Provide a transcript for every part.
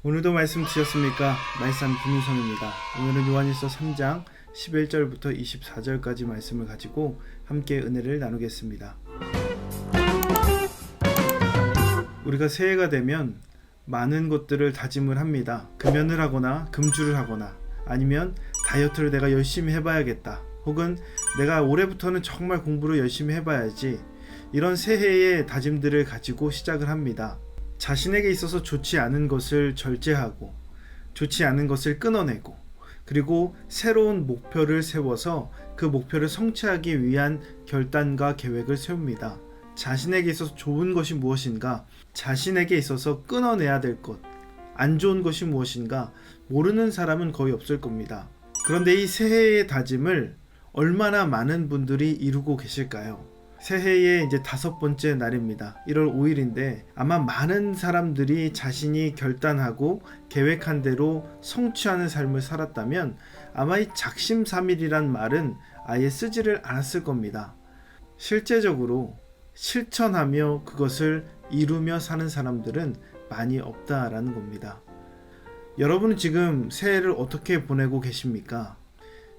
오늘도 말씀 드셨습니까? 말씀 김윤성입니다. 오늘은 요한일서 3장 11절부터 24절까지 말씀을 가지고 함께 은혜를 나누겠습니다. 우리가 새해가 되면 많은 것들을 다짐을 합니다. 금연을 하거나 금주를 하거나 아니면 다이어트를 내가 열심히 해봐야겠다. 혹은 내가 올해부터는 정말 공부를 열심히 해봐야지. 이런 새해의 다짐들을 가지고 시작을 합니다. 자신에게 있어서 좋지 않은 것을 절제하고 좋지 않은 것을 끊어내고 그리고 새로운 목표를 세워서 그 목표를 성취하기 위한 결단과 계획을 세웁니다. 자신에게 있어서 좋은 것이 무엇인가, 자신에게 있어서 끊어내야 될 것, 안 좋은 것이 무엇인가 모르는 사람은 거의 없을 겁니다. 그런데 이 새해의 다짐을 얼마나 많은 분들이 이루고 계실까요? 새해의 이제 5번째 날입니다. 1월 5일인데 아마 많은 사람들이 자신이 결단하고 계획한 대로 성취하는 삶을 살았다면 아마 이 작심삼일이란 말은 아예 쓰지를 않았을 겁니다. 실제적으로 실천하며 그것을 이루며 사는 사람들은 많이 없다라는 겁니다. 여러분은 지금 새해를 어떻게 보내고 계십니까?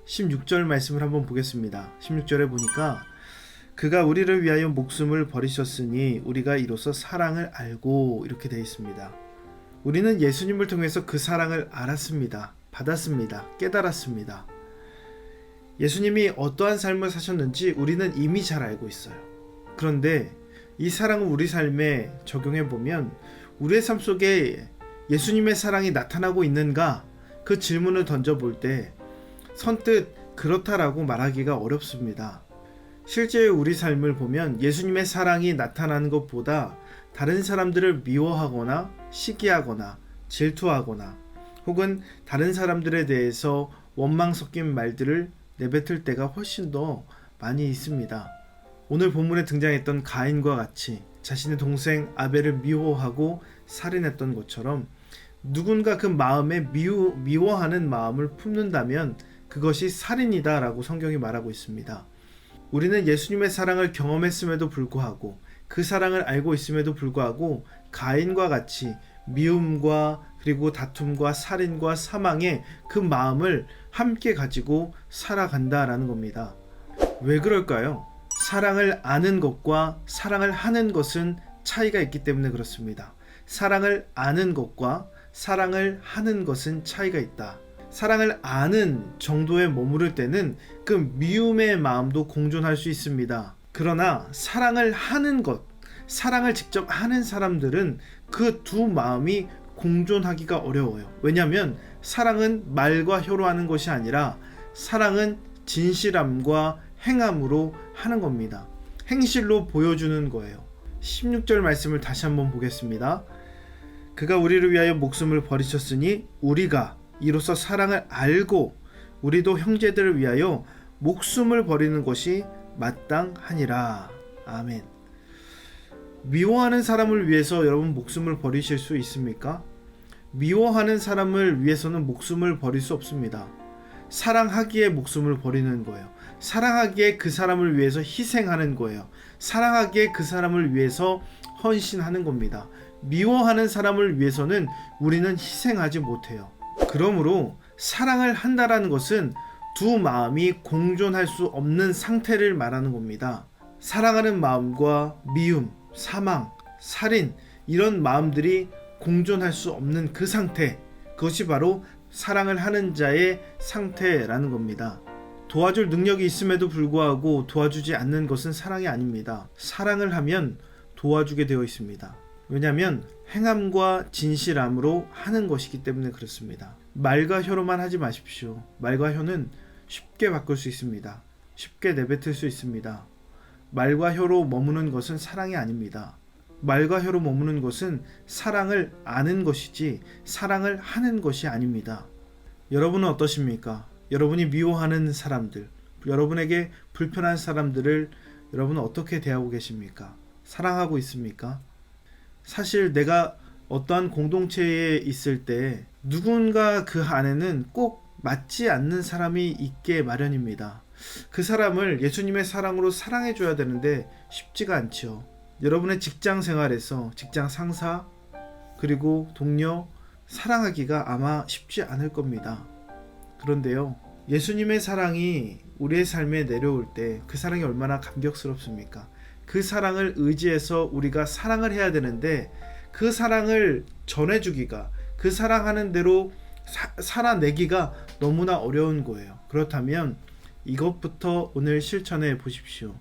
16절 말씀을 한번 보겠습니다. 16절에 보니까 그가 우리를 위하여 목숨을 버리셨으니 우리가 이로써 사랑을 알고, 이렇게 되어 있습니다. 우리는 예수님을 통해서 그 사랑을 알았습니다. 받았습니다. 깨달았습니다. 예수님이 어떠한 삶을 사셨는지 우리는 이미 잘 알고 있어요. 그런데 이 사랑을 우리 삶에 적용해 보면 우리의 삶 속에 예수님의 사랑이 나타나고 있는가? 그 질문을 던져볼 때 선뜻 그렇다라고 말하기가 어렵습니다. 실제 우리 삶을 보면 예수님의 사랑이 나타나는 것보다 다른 사람들을 미워하거나 시기하거나 질투하거나 혹은 다른 사람들에 대해서 원망 섞인 말들을 내뱉을 때가 훨씬 더 많이 있습니다. 오늘 본문에 등장했던 가인과 같이 자신의 동생 아벨을 미워하고 살인했던 것처럼 누군가 그 마음에 미워하는 마음을 품는다면 그것이 살인이다 라고 성경이 말하고 있습니다. 우리는 예수님의 사랑을 경험했음에도 불구하고 그 사랑을 알고 있음에도 불구하고 가인과 같이 미움과 그리고 다툼과 살인과 사망의 그 마음을 함께 가지고 살아간다라는 겁니다. 왜 그럴까요? 사랑을 아는 것과 사랑을 하는 것은 차이가 있기 때문에 그렇습니다. 사랑을 아는 것과 사랑을 하는 것은 차이가 있다. 사랑을 아는 정도에 머무를 때는 그 미움의 마음도 공존할 수 있습니다. 그러나 사랑을 하는 것, 사랑을 직접 하는 사람들은 그 두 마음이 공존하기가 어려워요. 왜냐하면 사랑은 말과 혀로 하는 것이 아니라 사랑은 진실함과 행함으로 하는 겁니다. 행실로 보여주는 거예요. 16절 말씀을 다시 한번 보겠습니다. 그가 우리를 위하여 목숨을 버리셨으니 우리가 이로써 사랑을 알고 우리도 형제들을 위하여 목숨을 버리는 것이 마땅하니라. 아멘. 미워하는 사람을 위해서 여러분 목숨을 버리실 수 있습니까? 미워하는 사람을 위해서는 목숨을 버릴 수 없습니다. 사랑하기에 목숨을 버리는 거예요. 사랑하기에 그 사람을 위해서 희생하는 거예요. 사랑하기에 그 사람을 위해서 헌신하는 겁니다. 미워하는 사람을 위해서는 우리는 희생하지 못해요. 그러므로 사랑을 한다라는 것은 두 마음이 공존할 수 없는 상태를 말하는 겁니다. 사랑하는 마음과 미움, 사망, 살인, 이런 마음들이 공존할 수 없는 그 상태, 그것이 바로 사랑을 하는 자의 상태라는 겁니다. 도와줄 능력이 있음에도 불구하고 도와주지 않는 것은 사랑이 아닙니다. 사랑을 하면 도와주게 되어 있습니다. 왜냐하면 행함과 진실함으로 하는 것이기 때문에 그렇습니다. 말과 혀로만 하지 마십시오. 말과 혀는 쉽게 바꿀 수 있습니다. 쉽게 내뱉을 수 있습니다. 말과 혀로 머무는 것은 사랑이 아닙니다. 말과 혀로 머무는 것은 사랑을 아는 것이지 사랑을 하는 것이 아닙니다. 여러분은 어떠십니까? 여러분이 미워하는 사람들, 여러분에게 불편한 사람들을 여러분은 어떻게 대하고 계십니까? 사랑하고 있습니까? 사실 내가 어떠한 공동체에 있을 때 누군가 그 안에는 꼭 맞지 않는 사람이 있게 마련입니다. 그 사람을 예수님의 사랑으로 사랑해 줘야 되는데 쉽지가 않죠. 여러분의 직장 생활에서 직장 상사, 그리고 동료, 사랑하기가 아마 쉽지 않을 겁니다. 그런데요, 예수님의 사랑이 우리의 삶에 내려올 때 그 사랑이 얼마나 감격스럽습니까? 그 사랑을 의지해서 우리가 사랑을 해야 되는데 그 사랑을 전해주기가, 그 사랑하는 대로 살아내기가 너무나 어려운 거예요. 그렇다면 이것부터 오늘 실천해 보십시오.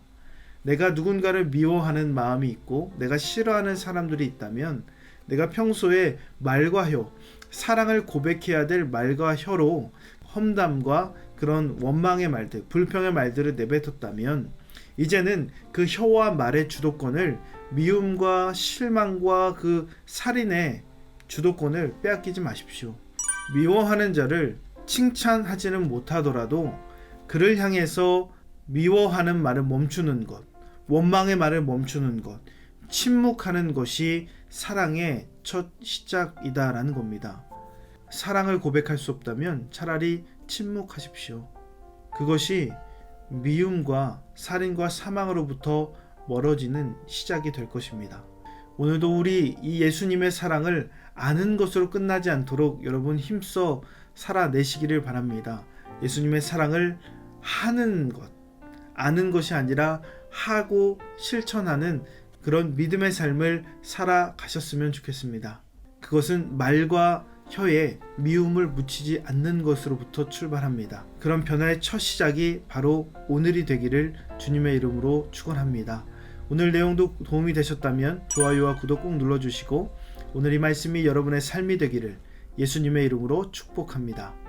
내가 누군가를 미워하는 마음이 있고 내가 싫어하는 사람들이 있다면 내가 평소에 말과 혀, 사랑을 고백해야 될 말과 혀로 험담과 그런 원망의 말들, 불평의 말들을 내뱉었다면 이제는 그 혀와 말의 주도권을, 미움과 실망과 그 살인의 주도권을 빼앗기지 마십시오. 미워하는 자를 칭찬하지는 못하더라도 그를 향해서 미워하는 말을 멈추는 것, 원망의 말을 멈추는 것, 침묵하는 것이 사랑의 첫 시작이다라는 겁니다. 사랑을 고백할 수 없다면 차라리 침묵하십시오. 그것이 미움과 살인과 사망으로부터 멀어지는 시작이 될 것입니다. 오늘도 우리 이 예수님의 사랑을 아는 것으로 끝나지 않도록 여러분 힘써 살아내시기를 바랍니다. 예수님의 사랑을 하는 것, 아는 것이 아니라 하고 실천하는 그런 믿음의 삶을 살아가셨으면 좋겠습니다. 그것은 말과 혀에 미움을 묻히지 않는 것으로부터 출발합니다. 그런 변화의 첫 시작이 바로 오늘이 되기를 주님의 이름으로 축원합니다. 오늘 내용도 도움이 되셨다면 좋아요와 구독 꼭 눌러주시고 오늘 이 말씀이 여러분의 삶이 되기를 예수님의 이름으로 축복합니다.